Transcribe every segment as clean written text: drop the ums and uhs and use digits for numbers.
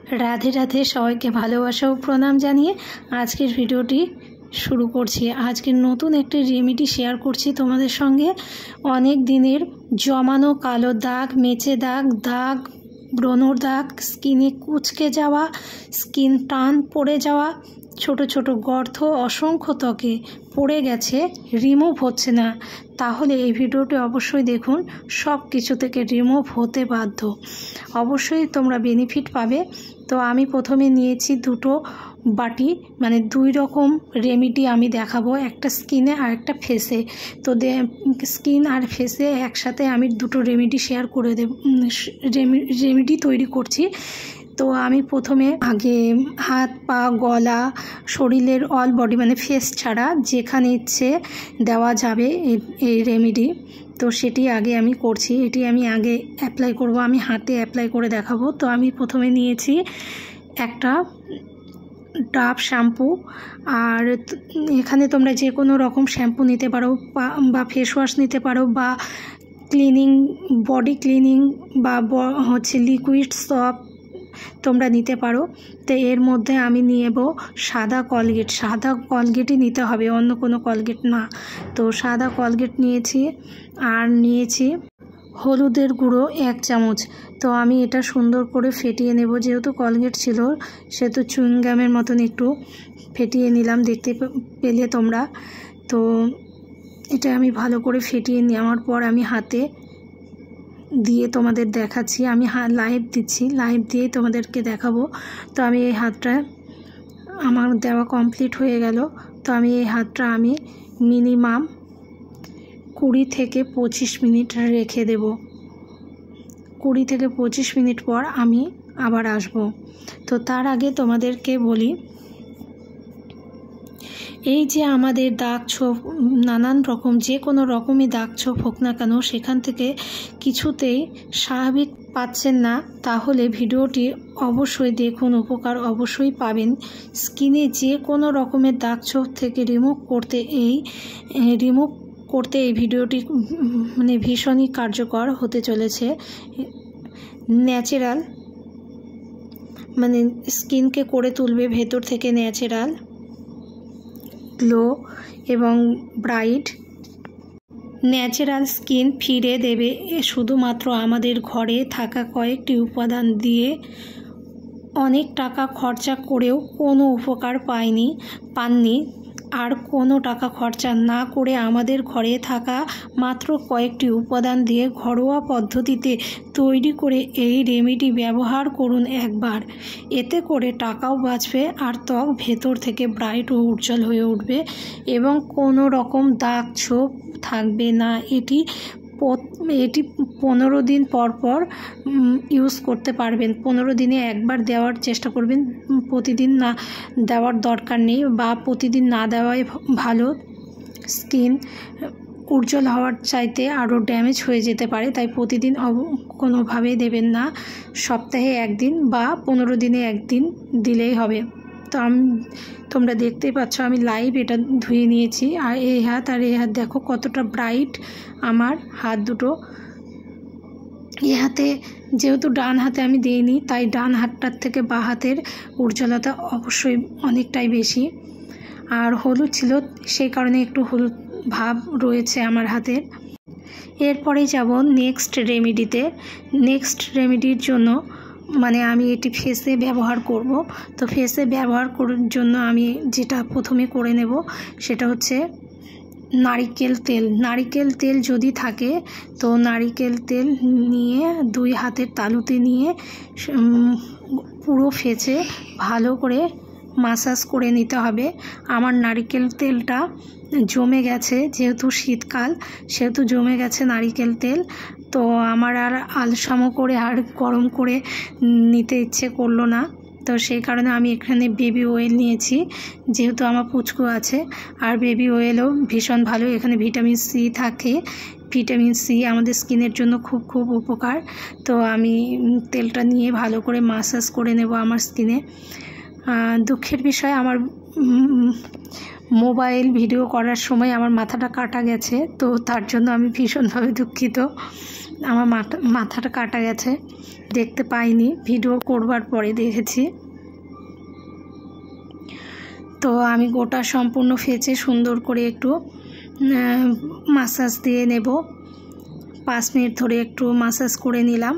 राधे राधे सबाइके भालोबासा ओ प्रणाम जानिए आजकेर भिडियोटी शुरू करছি। आजके नतून एक रेमेडी शेयर करছি তোমাদের সঙ্গে। अनेक दिनेर जमानो कालो दाग, मेचे दाग, दाग ब्रणर दाग, स्किने कुचके जावा, स्किन टान पड़े जावा, छोटो छोटो गर्त असंख्य त्वके पड़े गेছে, रिमुव হচ্ছে না, তাহলে এই ভিডিওটি অবশ্যই দেখুন। সব কিছু থেকে রিমুভ হতে বাধ্য, অবশ্যই তোমরা বেনিফিট পাবে। তো আমি প্রথমে নিয়েছি দুটো বাটি, মানে দুই রকম রেমেডি আমি দেখাবো, একটা স্কিনে আর একটা ফেসে। তো স্কিন আর ফেসে একসাথে আমি দুটো রেমেডি শেয়ার করে দেব, রেমেডি তৈরি করছি। তো আমি প্রথমে আগে হাত পা গলা শরীরের অল বডি মানে ফেস ছাড়া যেখানে ইচ্ছে দেওয়া যাবে এই রেমেডি, তো সেটি আগে আমি করছি। এটি আমি আগে অ্যাপ্লাই করব, আমি হাতে অ্যাপ্লাই করে দেখাবো। তো আমি প্রথমে নিয়েছি একটা ডাব শ্যাম্পু, আর এখানে তোমরা যে কোনো রকম শ্যাম্পু নিতে পারো বা ফেস ওয়াশ নিতে পারো, বা ক্লিনিং বডি ক্লিনিং বা হচ্ছে লিকুইড সপ তোমরা নিতে পারো। তো এর মধ্যে আমি নেব সাদা কলগেট, সাদা কলগেটই নিতে হবে, অন্য কোনো কলগেট না। তো সাদা কলগেট নিয়েছি, আর নিয়েছি হলুদের গুঁড়ো 1 চামচ। তো আমি এটা সুন্দর করে ফেটিয়ে নেব, যেহেতু কলগেট ছিল সেহেতু চুইংগামের মতন একটু ফেটিয়ে নিলাম, দেখতে পেলে তোমরা। তো এটা আমি ভালো করে ফেটিয়ে নেওয়ার পর আমি হাতে দিয়ে তোমাদের দেখাচ্ছি। আমি লাইভ দিচ্ছি, লাইভ দিয়েই তোমাদেরকে দেখাবো। তো আমি এই হাতটা আমার দেওয়া কমপ্লিট হয়ে গেল। তো আমি এই হাতটা আমি মিনিমাম 20 থেকে 25 মিনিট রেখে দেব। 20 থেকে 25 মিনিট পর আমি আবার আসব। তো তার আগে তোমাদেরকে বলি, এই যে আমাদের দাগ ছোপ নানান রকম যে কোনো রকমই দাগ ছোপ হোক না কেন, সেখান থেকে কিছুতেই স্বাভাবিক পাচ্ছেন না, তাহলে ভিডিওটি অবশ্যই দেখুন, উপকার অবশ্যই পাবেন। স্কিনে যে কোনো রকমের দাগ ছোপ থেকে রিমুভ করতে এই ভিডিওটি মানে ভীষণই কার্যকর হতে চলেছে। ন্যাচারাল মানে স্কিনকে করে তুলবে ভেতর থেকে ন্যাচারাল গ্লো এবং ব্রাইট, ন্যাচারাল স্কিন ফিরে দেবে শুধুমাত্র আমাদের ঘরে থাকা কয়েকটি উপাদান দিয়ে। অনেক টাকা খরচা করেও কোনো উপকার পাননি, আর কোনো টাকা খরচা না করে আমাদের ঘরে থাকা মাত্র কয়েকটি উপাদান দিয়ে ঘরোয়া পদ্ধতিতে তৈরি করে এই রেমেডি ব্যবহার করুন একবার। এতে করে টাকাও বাঁচবে, আর ত্বক ভেতর থেকে ব্রাইট ও উজ্জ্বল হয়ে উঠবে এবং কোনো রকম দাগ ছোপ থাকবে না। এটি 15 দিন পর ইউজ করতে পারবেন। 15 দিনে একবার দেওয়ার চেষ্টা করবেন, প্রতিদিন না দেওয়ার দরকার নেই, বা প্রতিদিন না দেওয়াই ভালো। স্কিন উজ্জ্বল হওয়ার চাইতে আরও ড্যামেজ হয়ে যেতে পারে, তাই প্রতিদিন কোনোভাবেই দেবেন না। সপ্তাহে 1 দিন বা 15 দিনে 1 দিন দিলেই হবে। তো তোমরা দেখতেই পাচ্ছ আমি লাইভ এটা ধুয়ে নিয়েছি, আর এই হাত আর এই হাত দেখো কতটা ব্রাইট আমার হাত দুটো। এই হাতে যেহেতু ডান হাতে আমি দিইনি, তাই ডান হাতটার থেকে বাঁ হাতের উজ্জ্বলতা অবশ্যই অনেকটাই বেশি। আর হলুদ ছিল সেই কারণে একটু হলুদ ভাব রয়েছে আমার হাতের। এরপরে যাব নেক্সট রেমেডিতে। নেক্সট রেমেডির জন্য মানে আমি এটি ফেসে ব্যবহার করব। তো ফেসে ব্যবহার করার জন্য আমি যেটা প্রথমে করে নেব সেটা হচ্ছে নারিকেল তেল। নারিকেল তেল যদি থাকে তো নারিকেল তেল নিয়ে 2 হাতের তালুতে নিয়ে পুরো ফেসে ভালো করে মাসাজ করে নিতে হবে। আমার নারিকেল তেলটা জমে গেছে, যেহেতু শীতকাল সেহেতু জমে গেছে নারিকেল তেল। তো আমার আর আলসামো করে আর গরম করে নিতে ইচ্ছে করলো না, তো সেই কারণে আমি এখানে বেবি অয়েল নিয়েছি, যেহেতু আমার পুচকু আছে। আর বেবি অয়েলও ভীষণ ভালো, এখানে ভিটামিন সি থাকে। ভিটামিন সি আমাদের স্কিনের জন্য খুব খুব উপকার। তো আমি তেলটা নিয়ে ভালো করে মাসাজ করে নেব আমার স্কিনে। দুঃখের বিষয় আমার মোবাইল ভিডিও করার সময় আমার মাথাটা কাটা গেছে, তো তার জন্য আমি ভীষণভাবে দুঃখিত। আমার মাথাটা কাটা গেছে। দেখতে পাইনি, ভিডিও করবার পরে দেখেছি। তো আমি গোটা সম্পূর্ণ ফেচে সুন্দর করে একটু মাসাজ দিয়ে নেব। 5 মিনিট ধরে একটু মাসাজ করে নিলাম।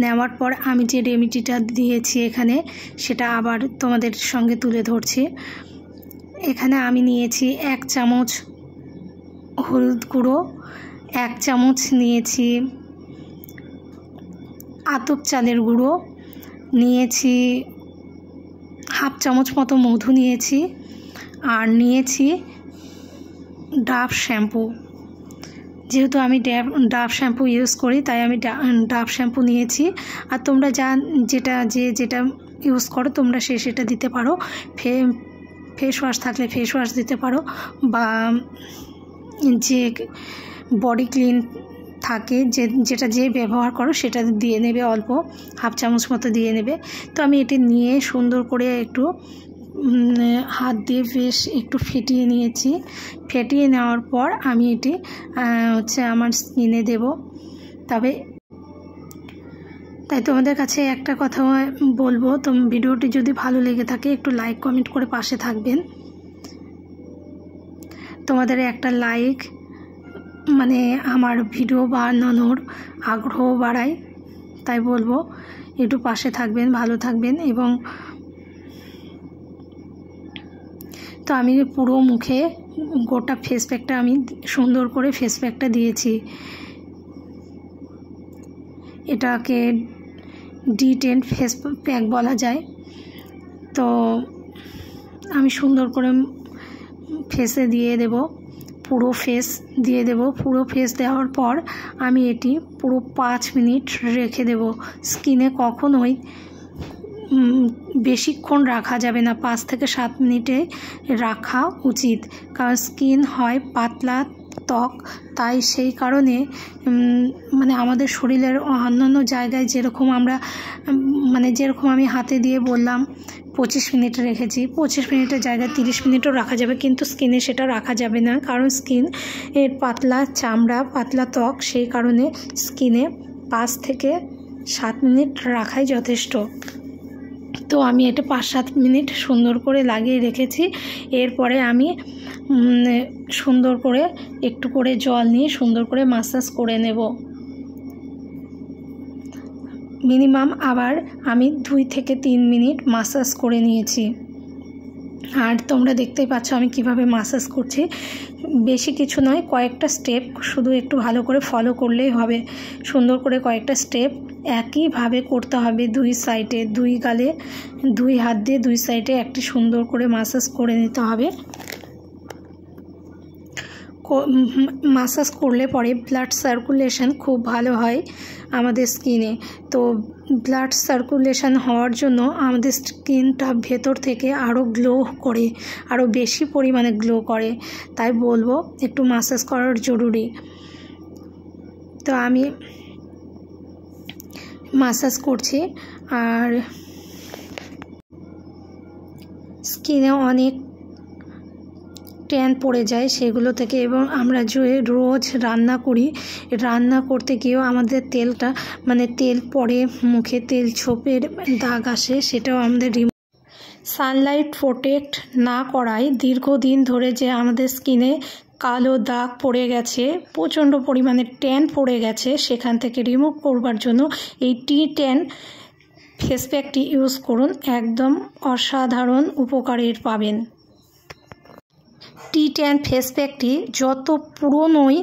নেওয়ার পর আমি যে রেমেডিটা দিয়েছি এখানে, সেটা আবার তোমাদের সঙ্গে তুলে ধরছি। এখানে আমি নিয়েছি 1 চামচ হলুদ গুঁড়ো, 1 চামচ নিয়েছি আতপ চালের গুঁড়ো, নিয়েছি হাফ চামচ মতো মধু নিয়েছি, আর নিয়েছি ডাভ শ্যাম্পু। যেহেতু আমি ডাভ শ্যাম্পু ইউজ করি তাই আমি ডাভ শ্যাম্পু নিয়েছি। আর তোমরা যেটা ইউজ করো তোমরা সেটা দিতে পারো। ফেস ওয়াশ থাকলে ফেস ওয়াশ দিতে পারো, বা যে বডি ক্লিন থাকে যেটা ব্যবহার করো সেটা দিয়ে নেবে, অল্প হাফ চামচ মতো দিয়ে নেবে। তো আমি এটি নিয়ে সুন্দর করে একটু হাত দিয়ে বেশ একটু ফেটিয়ে নিয়েছি। ফেটিয়ে নেওয়ার পর আমি এটি আমার স্কিনে দেব। তাই তোমাদের কাছে একটা কথা বলবো, ভিডিওটি যদি ভালো লেগে থাকে একটু লাইক কমেন্ট করে পাশে থাকবেন। তোমাদের একটা লাইক মানে আমার ভিডিও বানানোর আগ্রহ বাড়ায়, তাই বলবো একটু পাশে থাকবেন, ভালো থাকবেন। এবং তো আমি পুরো মুখে গোটা ফেস প্যাকটা আমি সুন্দর করে ফেস প্যাকটা দিয়েছি। এটাকে D10 ফেস প্যাক বলা যায়। তো আমি সুন্দর করে ফেসে দিয়ে দেব, পুরো ফেস দিয়ে দেব। পুরো ফেস দেওয়ার পর আমি এটি পুরো 5 মিনিট রেখে দেব। স্কিনে কখনোই বেশিক্ষণ রাখা যাবে না, 5 থেকে 7 মিনিটে রাখা উচিত। কারণ স্কিন হয় পাতলা ত্বক, তাই সেই কারণে মানে আমাদের শরীরের অন্যান্য জায়গায় যেরকম আমি হাতে দিয়ে বললাম 25 মিনিট রেখেছি, 25 মিনিটের জায়গায় 30 মিনিটও রাখা যাবে, কিন্তু স্কিনে সেটা রাখা যাবে না। কারণ স্কিন এর পাতলা চামড়া, পাতলা ত্বক, সেই কারণে স্কিনে 5 থেকে 7 মিনিট রাখাই যথেষ্ট। তো আমি এটা 5-7 মিনিট সুন্দর করে লাগিয়ে রেখেছি। এরপরে আমি সুন্দর করে একটু করে জল নিয়ে সুন্দর করে মাসাজ করে নেব। মিনিমাম আবার আমি 2 থেকে 3 মিনিট মাসাজ করে নিয়েছি। আর তোমরা দেখতেই পাচ্ছ আমি কিভাবে মাসাজ করছি। বেশি কিছু নয়, কয়েকটা স্টেপ শুধু একটু ভালো করে ফলো করলেই হবে। সুন্দর করে কয়েকটা স্টেপ একইভাবে করতে হবে, 2 সাইডে, 2 গালে 2 হাত দিয়ে 2 সাইডে একটি সুন্দর করে মাসাজ করে নিতে হবে। মাসাজ করলে পরে ব্লাড সার্কুলেশন খুব ভালো হয় আমাদের স্কিনে। তো ব্লাড সার্কুলেশন হওয়ার জন্য আমাদের স্কিনটা ভেতর থেকে আরও গ্লো করে, আরও বেশি পরিমাণে গ্লো করে। তাই বলবো একটু মাসাজ করার জরুরি। তো আমি মাসাজ করছি, আর স্কিনে অনেক ট্যান পড়ে যায় সেগুলো থেকে। এবং আমরা যে রোজ রান্না করি, রান্না করতে গিয়েও আমাদের তেলটা তেল পড়ে, মুখে তেল ছোপের দাগ আসে, সেটাও আমাদের সানলাইট প্রোটেক্ট না করায় দীর্ঘদিন ধরে যে আমাদের স্কিনে কালো দাগ পড়ে গেছে, প্রচণ্ড পরিমাণে ট্যান পড়ে গেছে, সেখান থেকে রিমুভ করবার জন্য এই D10 ফেস প্যাকটি ইউজ করুন। একদম অসাধারণ উপকারের পাবেন। D10 ফেস প্যাকটি যত পুরনোই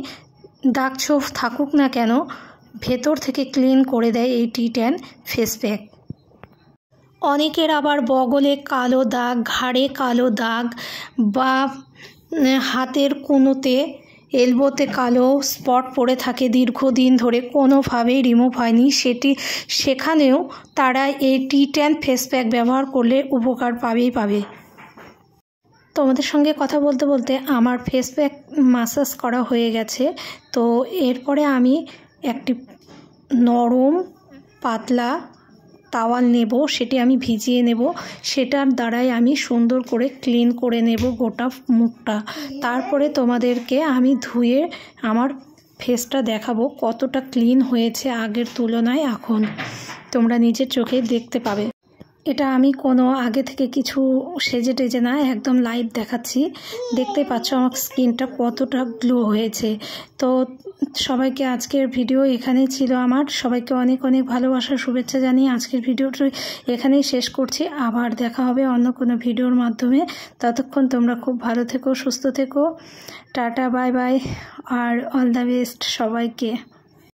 দাগ ছোপ থাকুক না কেন, ভেতর থেকে ক্লিন করে দেয় এই D10 ফেস প্যাক। অনেকের আবার বগলে কালো দাগ, ঘাড়ে কালো দাগ, বা হাতের কোনোতে, এলবোতে কালো স্পট পড়ে থাকে দীর্ঘদিন ধরে, কোনোভাবেই রিমুভ হয়নি, সেখানেও তারা এই D10 ফেস প্যাক ব্যবহার করলে উপকার পাবে। তোমাদের সঙ্গে কথা বলতে বলতে আমার ফেস প্যাক মাসাজ করা হয়ে গেছে। তো এরপরে আমি একটি নরম পাতলা তাওয়াল নেব, সেটি আমি ভিজিয়ে নেব। সেটার দ্বারাই আমি সুন্দর করে ক্লিন করে নেব গোটা মুখটা। তারপরে তোমাদেরকে আমি ধুয়ে আমার ফেসটা দেখাবো কতটা ক্লিন হয়েছে আগের তুলনায় এখন। তোমরা নিজের চোখে দেখতে পাবে। এটা আমি কোনো আগে থেকে কিছু সেজে টেজে না, একদম লাইভ দেখাচ্ছি। দেখতে পাচ্ছ আমার স্কিনটা কতটা গ্লো হয়েছে। তো সবাইকে আজকের ভিডিও এখানেই ছিল আমার। সবাইকে অনেক অনেক ভালোবাসা শুভেচ্ছা জানিয়ে আজকের ভিডিওটা এখানেই শেষ করছি। আবার দেখা হবে অন্য কোনো ভিডিওর মাধ্যমে। ততক্ষণ তোমরা খুব ভালো থেকো, সুস্থ থেকো। টাটা, বাই বাই, আর অল দ্য বেস্ট সবাইকে।